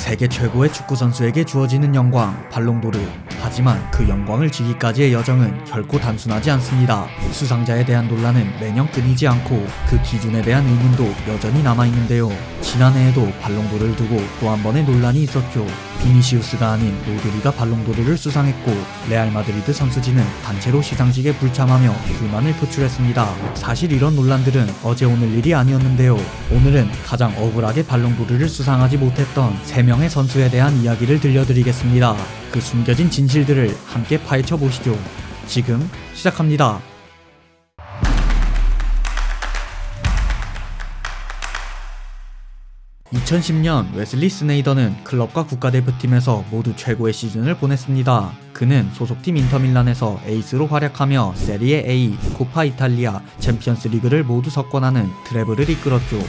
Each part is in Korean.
세계 최고의 축구 선수에게 주어지는 영광, 발롱도르. 하지만 그 영광을 지기까지의 여정은 결코 단순하지 않습니다. 수상자에 대한 논란은 매년 끊이지 않고 그 기준에 대한 의문도 여전히 남아있는데요. 지난해에도 발롱도르를 두고 또 한 번의 논란이 있었죠. 비니시우스가 아닌 로드리가 발롱도르를 수상했고 레알 마드리드 선수진은 단체로 시상식에 불참하며 불만을 표출했습니다. 사실 이런 논란들은 어제 오늘 일이 아니었는데요. 오늘은 가장 억울하게 발롱도르를 수상하지 못했던 3명의 선수에 대한 이야기를 들려드리겠습니다. 그 숨겨진 진실들을 함께 파헤쳐 보시죠. 지금 시작합니다. 2010년 웨슬리 스네이더는 클럽과 국가대표팀에서 모두 최고의 시즌을 보냈습니다. 그는 소속팀 인터밀란에서 에이스로 활약하며 세리에 A, 코파 이탈리아, 챔피언스 리그를 모두 석권하는 트래블을 이끌었죠.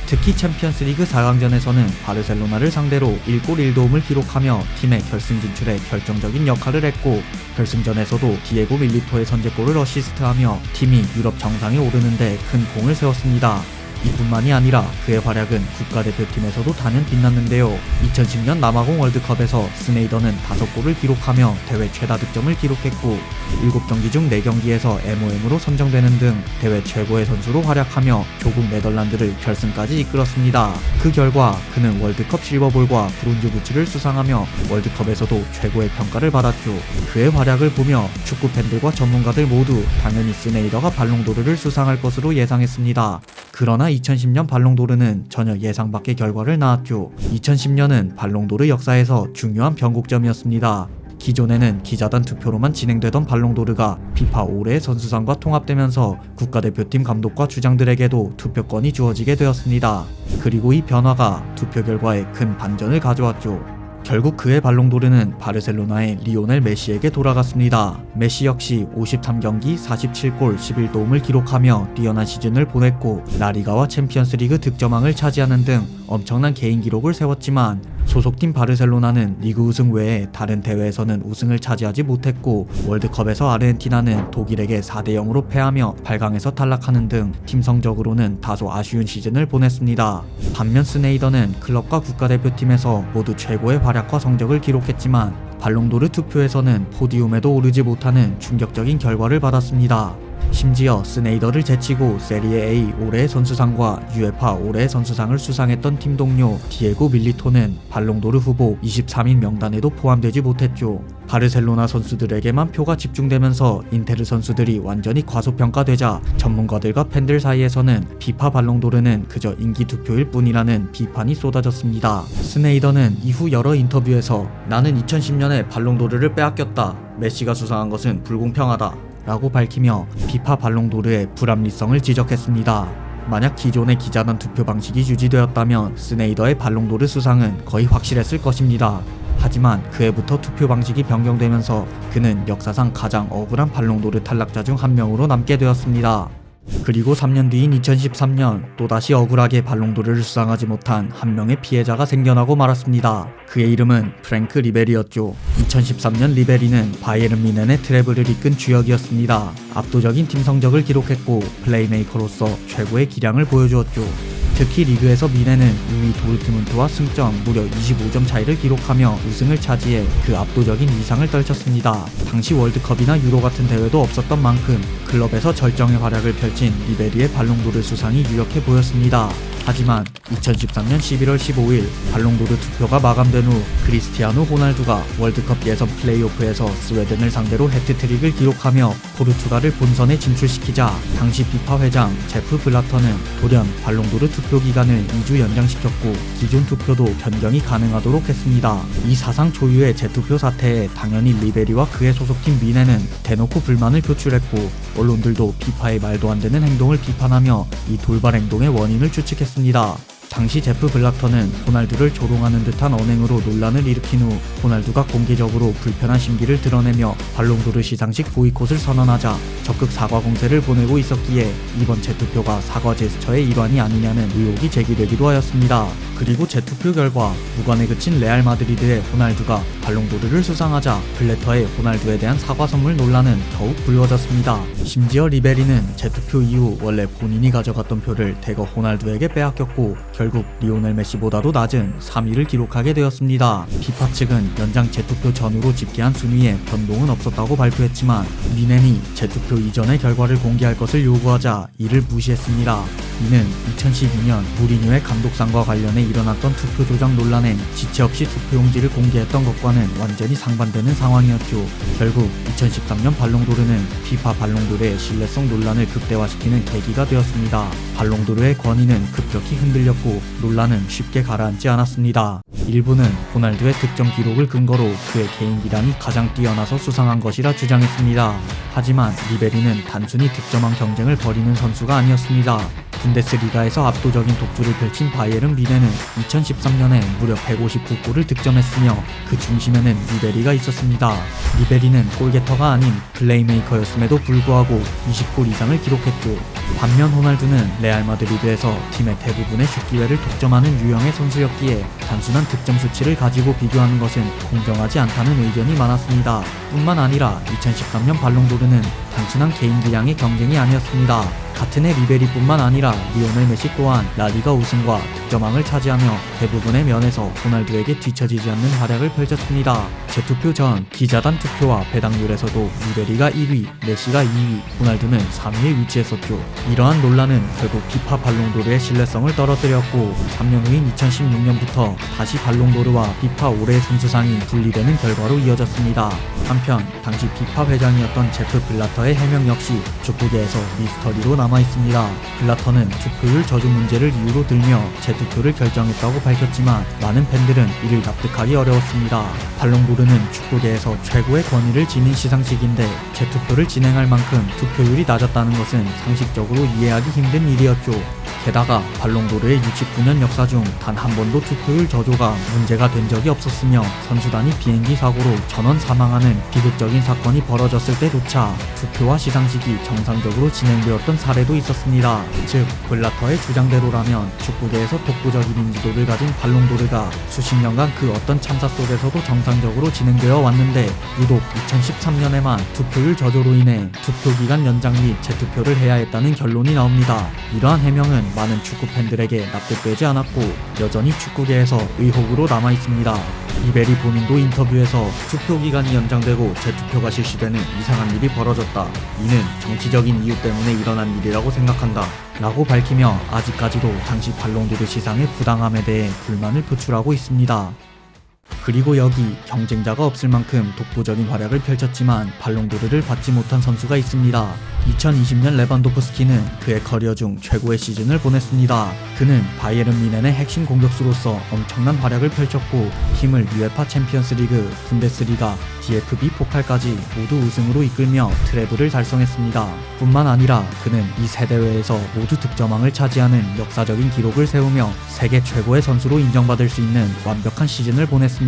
특히 챔피언스 리그 4강전에서는 바르셀로나를 상대로 1골 1도움을 기록하며 팀의 결승 진출에 결정적인 역할을 했고, 결승전에서도 디에고 밀리토의 선제골을 어시스트하며 팀이 유럽 정상에 오르는데 큰 공을 세웠습니다. 이뿐만이 아니라 그의 활약은 국가대표팀에서도 단연 빛났는데요. 2010년 남아공 월드컵에서 스네이더는 5골을 기록하며 대회 최다 득점을 기록했고 7경기 중 4경기에서 MOM으로 선정되는 등 대회 최고의 선수로 활약하며 조국 네덜란드를 결승까지 이끌었습니다. 그 결과 그는 월드컵 실버볼과 브론즈 부츠를 수상하며 월드컵에서도 최고의 평가를 받았죠. 그의 활약을 보며 축구 팬들과 전문가들 모두 당연히 스네이더가 발롱도르를 수상할 것으로 예상했습니다. 그러나 2010년 발롱도르는 전혀 예상 밖의 결과를 낳았죠. 2010년은 발롱도르 역사에서 중요한 변곡점이었습니다. 기존에는 기자단 투표로만 진행되던 발롱도르가 피파 올해의 선수상과 통합되면서 국가대표팀 감독과 주장들에게도 투표권이 주어지게 되었습니다. 그리고 이 변화가 투표 결과에 큰 반전을 가져왔죠. 결국 그의 발롱도르는 바르셀로나의 리오넬 메시에게 돌아갔습니다. 메시 역시 53경기 47골 11도움을 기록하며 뛰어난 시즌을 보냈고 라리가와 챔피언스리그 득점왕을 차지하는 등 엄청난 개인 기록을 세웠지만 소속팀 바르셀로나는 리그 우승 외에 다른 대회에서는 우승을 차지하지 못했고 월드컵에서 아르헨티나는 독일에게 4대0으로 패하며 8강에서 탈락하는 등 팀 성적으로는 다소 아쉬운 시즌을 보냈습니다. 반면 스네이더는 클럽과 국가대표팀에서 모두 최고의 활약과 성적을 기록했지만 발롱도르 투표에서는 포디움에도 오르지 못하는 충격적인 결과를 받았습니다. 심지어 스네이더를 제치고 세리에 A 올해의 선수상과 UEFA 올해의 선수상을 수상했던 팀 동료 디에고 밀리토는 발롱도르 후보 23인 명단에도 포함되지 못했죠. 바르셀로나 선수들에게만 표가 집중되면서 인테르 선수들이 완전히 과소평가되자 전문가들과 팬들 사이에서는 피파 발롱도르는 그저 인기 투표일 뿐이라는 비판이 쏟아졌습니다. 스네이더는 이후 여러 인터뷰에서 나는 2010년에 발롱도르를 빼앗겼다. 메시가 수상한 것은 불공평하다. 라고 밝히며 피파 발롱도르의 불합리성을 지적했습니다. 만약 기존의 기자단 투표 방식이 유지되었다면 스네이더의 발롱도르 수상은 거의 확실했을 것입니다. 하지만 그 해부터 투표 방식이 변경되면서 그는 역사상 가장 억울한 발롱도르 탈락자 중 한 명으로 남게 되었습니다. 그리고 3년 뒤인 2013년 또다시 억울하게 발롱도르를 수상하지 못한 한 명의 피해자가 생겨나고 말았습니다. 그의 이름은 프랭크 리베리였죠. 2013년 리베리는 바이에른 뮌헨의 트래블을 이끈 주역이었습니다. 압도적인 팀 성적을 기록했고 플레이메이커로서 최고의 기량을 보여주었죠. 특히 리그에서 뮌헨은 2위 도르트문트와 승점 무려 25점 차이를 기록하며 우승을 차지해 그 압도적인 위상을 떨쳤습니다. 당시 월드컵이나 유로 같은 대회도 없었던 만큼 클럽에서 절정의 활약을 펼친 리베리의 발롱도르 수상이 유력해 보였습니다. 하지만 2013년 11월 15일 발롱도르 투표가 마감된 후 크리스티아노 호날두가 월드컵 예선 플레이오프에서 스웨덴을 상대로 해트트릭을 기록하며 포르투갈을 본선에 진출시키자 당시 피파 회장 제프 블라터는 돌연 발롱도르 투표 기간을 2주 연장시켰고 기존 투표도 변경이 가능하도록 했습니다. 이 사상 초유의 재투표 사태에 당연히 리베리와 그의 소속팀 뮌헨은 대놓고 불만을 표출했고 언론들도 피파의 말도 안 되는 행동을 비판하며 이 돌발 행동의 원인을 추측했습니다. 당시 제프 블라터는 호날두를 조롱하는 듯한 언행으로 논란을 일으킨 후 호날두가 공개적으로 불편한 심기를 드러내며 발롱도르 시상식 보이콧을 선언하자 적극 사과 공세를 보내고 있었기에 이번 재투표가 사과 제스처의 일환이 아니냐는 의혹이 제기되기도 하였습니다. 그리고 재투표 결과 무관에 그친 레알 마드리드의 호날두가 발롱도르를 수상하자 블래터의 호날두에 대한 사과 선물 논란은 더욱 불거졌습니다. 심지어 리베리는 재투표 이후 원래 본인이 가져갔던 표를 대거 호날두에게 빼앗겼고 결국 리오넬 메시보다도 낮은 3위를 기록하게 되었습니다. 피파 측은 연장 재투표 전후로 집계한 순위에 변동은 없었다고 발표했지만 미넨이 재투표 이전의 결과를 공개할 것을 요구하자 이를 무시했습니다. 이는 2012년 무리뉴의 감독상과 관련해 일어났던 투표 조작 논란에 지체 없이 투표용지를 공개했던 것과는 완전히 상반되는 상황이었죠. 결국 2013년 발롱도르는 피파 발롱도르의 신뢰성 논란을 극대화시키는 계기가 되었습니다. 발롱도르의 권위는 급격히 흔들렸고 논란은 쉽게 가라앉지 않았습니다. 일부는 호날두의 득점 기록을 근거로 그의 개인 기량이 가장 뛰어나서 수상한 것이라 주장했습니다. 하지만 리베리는 단순히 득점왕 경쟁을 벌이는 선수가 아니었습니다. 분데스리가에서 압도적인 독주를 펼친 바이에른 뮌헨은 2013년에 무려 159골을 득점했으며 그 중심에는 리베리가 있었습니다. 리베리는 골게터가 아닌 플레이메이커였음에도 불구하고 20골 이상을 기록했죠. 반면 호날두는 레알 마드리드에서 팀의 대부분의 슛 기회를 독점하는 유형의 선수였기에 단순한 득점 수치를 가지고 비교하는 것은 공정하지 않다는 의견이 많았습니다. 뿐만 아니라 2013년 발롱도르는 단순한 개인 기량의 경쟁이 아니었습니다. 같은 해 리베리뿐만 아니라 리오넬 메시 또한 라리가 우승과 득점왕을 차지하며 대부분의 면에서 호날두에게 뒤처지지 않는 활약을 펼쳤습니다. 재투표 전 기자단 투표와 배당률에서도 리베리가 1위, 메시가 2위, 호날두는 3위에 위치했었죠. 이러한 논란은 결국 피파 발롱도르의 신뢰성을 떨어뜨렸고 3년 후인 2016년부터 다시 발롱도르와 피파 올해의 선수상이 분리되는 결과로 이어졌습니다. 한편 당시 피파 회장이었던 제프 블라터의 해명 역시 축구계에서 미스터리로 남아있습니다. 블라터는 투표율 저주 문제를 이유로 들며 재투표를 결정했다고 밝혔지만 많은 팬들은 이를 납득하기 어려웠습니다. 발롱도르는 축구계에서 최고의 권위를 지닌 시상식인데 재투표를 진행할 만큼 투표율이 낮았다는 것은 상식적으로 이해하기 힘든 일이었죠. 게다가 발롱도르의 69년 역사 중 단 한 번도 투표율 저조가 문제가 된 적이 없었으며 선수단이 비행기 사고로 전원 사망하는 비극적인 사건이 벌어졌을 때조차 투표와 시상식이 정상적으로 진행되었던 사례도 있었습니다. 즉 블라터의 주장대로라면 축구계에서 독보적인 인지도를 가진 발롱도르가 수십 년간 그 어떤 참사 속에서도 정상적으로 진행되어 왔는데 유독 2013년에만 투표율 저조로 인해 투표기간 연장 및 재투표를 해야 했다는 결론이 나옵니다. 이러한 해명은 많은 축구 팬들에게 납득되지 않았고 여전히 축구계에서 의혹으로 남아있습니다. 리베리 본인도 인터뷰에서 투표기간이 연장되고 재투표가 실시되는 이상한 일이 벌어졌다. 이는 정치적인 이유 때문에 일어난 일이라고 생각한다. 라고 밝히며 아직까지도 당시 발롱도르 시상의 부당함에 대해 불만을 표출하고 있습니다. 그리고 여기 경쟁자가 없을 만큼 독보적인 활약을 펼쳤지만 발롱도르를 받지 못한 선수가 있습니다. 2020년 레반도프스키는 그의 커리어 중 최고의 시즌을 보냈습니다. 그는 바이에른 뮌헨의 핵심 공격수로서 엄청난 활약을 펼쳤고 팀을 UEFA 챔피언스 리그, 분데스리가, DFB 포칼까지 모두 우승으로 이끌며 트래블을 달성했습니다. 뿐만 아니라 그는 이 세 대회에서 모두 득점왕을 차지하는 역사적인 기록을 세우며 세계 최고의 선수로 인정받을 수 있는 완벽한 시즌을 보냈습니다.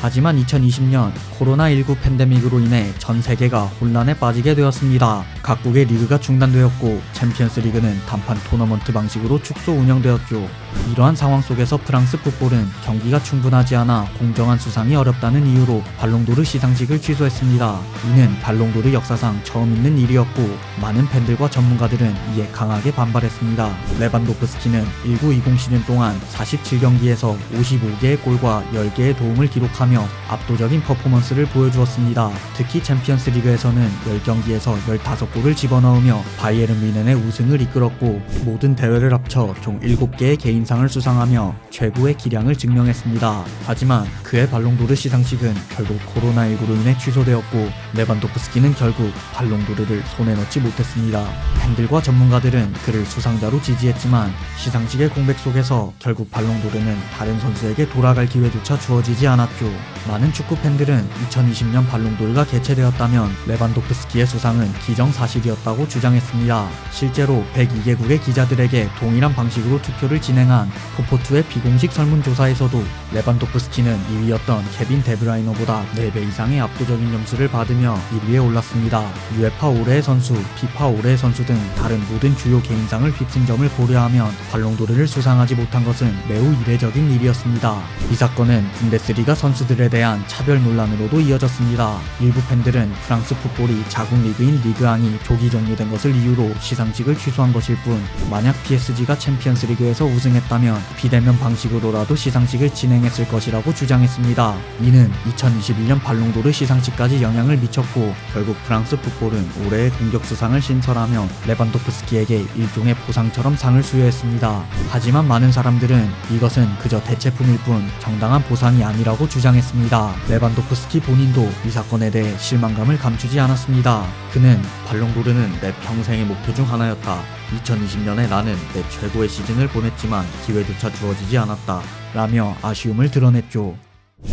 하지만 2020년 코로나19 팬데믹으로 인해 전 세계가 혼란에 빠지게 되었습니다. 각국의 리그가 중단되었고 챔피언스 리그는 단판 토너먼트 방식으로 축소 운영되었죠. 이러한 상황 속에서 프랑스 풋볼은 경기가 충분하지 않아 공정한 수상이 어렵다는 이유로 발롱도르 시상식을 취소했습니다. 이는 발롱도르 역사상 처음 있는 일이었고 많은 팬들과 전문가들은 이에 강하게 반발했습니다. 레반도프스키는 19-20 시즌 동안 47경기에서 55개의 골과 10개의 도움을 기록하며 압도적인 퍼포먼스를 보여주었습니다. 특히 챔피언스 리그에서는 10경기에서 15골을 집어넣으며 바이에른 뮌헨의 우승을 이끌었고 모든 대회를 합쳐 총 7개의 개인상을 수상하며 최고의 기량을 증명했습니다. 하지만 그의 발롱도르 시상식은 결국 코로나19로 인해 취소되었고 레반도프스키는 결국 발롱도르를 손에 넣지 못했습니다. 팬들과 전문가들은 그를 수상자로 지지했지만 시상식의 공백 속에서 결국 발롱도르는 다른 선수에게 돌아갈 기회조차 주어지지 않았죠. 많은 축구 팬들은 2020년 발롱도르가 개최되었다면 레반도프스키의 수상은 기정사실이었다고 주장했습니다. 실제로 102개국의 기자들에게 동일한 방식으로 투표를 진행한 포포2의 비공식 설문조사에서도 레반도프스키는 2위 1위였던 케빈 데브라이너보다 4배 이상의 압도적인 점수를 받으며 1위에 올랐습니다. UEFA 올해의 선수, 피파 올해의 선수 등 다른 모든 주요 개인상을 휩쓴 점을 고려하면 발롱도르를 수상하지 못한 것은 매우 이례적인 일이었습니다. 이 사건은 분데스리가 선수들에 대한 차별 논란으로도 이어졌습니다. 일부 팬들은 프랑스 풋볼이 자국 리그인 리그앙이 조기 종료된 것을 이유로 시상식을 취소한 것일 뿐, 만약 PSG가 챔피언스 리그에서 우승했다면 비대면 방식으로라도 시상식을 진행했을 것이라고 주장했습니다. 이는 2021년 발롱도르 시상식까지 영향을 미쳤고, 결국 프랑스 풋볼은 올해의 공격수상을 신설하며 레반도프스키에게 일종의 보상처럼 상을 수여했습니다. 하지만 많은 사람들은 이것은 그저 대체품일 뿐 정당한 보상이 아니라고 주장했습니다. 레반도프스키 본인도 이 사건에 대해 실망감을 감추지 않았습니다. 그는 발롱도르는 내 평생의 목표 중 하나였다. 2020년에 나는 내 최고의 시즌을 보냈지만 기회조차 주어지지 않았다 라며 아쉬움을 드러냈죠.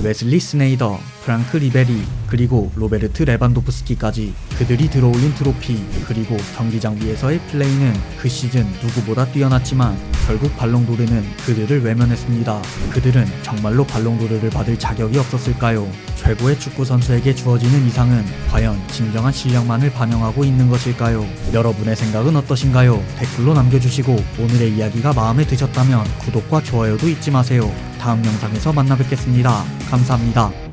웨슬리 스네이더, 프랑크 리베리, 그리고 로베르트 레반도프스키까지 그들이 들어올린 트로피, 그리고 경기장 위에서의 플레이는 그 시즌 누구보다 뛰어났지만 결국 발롱도르는 그들을 외면했습니다. 그들은 정말로 발롱도르를 받을 자격이 없었을까요? 최고의 축구 선수에게 주어지는 이상은 과연 진정한 실력만을 반영하고 있는 것일까요? 여러분의 생각은 어떠신가요? 댓글로 남겨주시고, 오늘의 이야기가 마음에 드셨다면 구독과 좋아요도 잊지 마세요. 다음 영상에서 만나 뵙겠습니다. 감사합니다.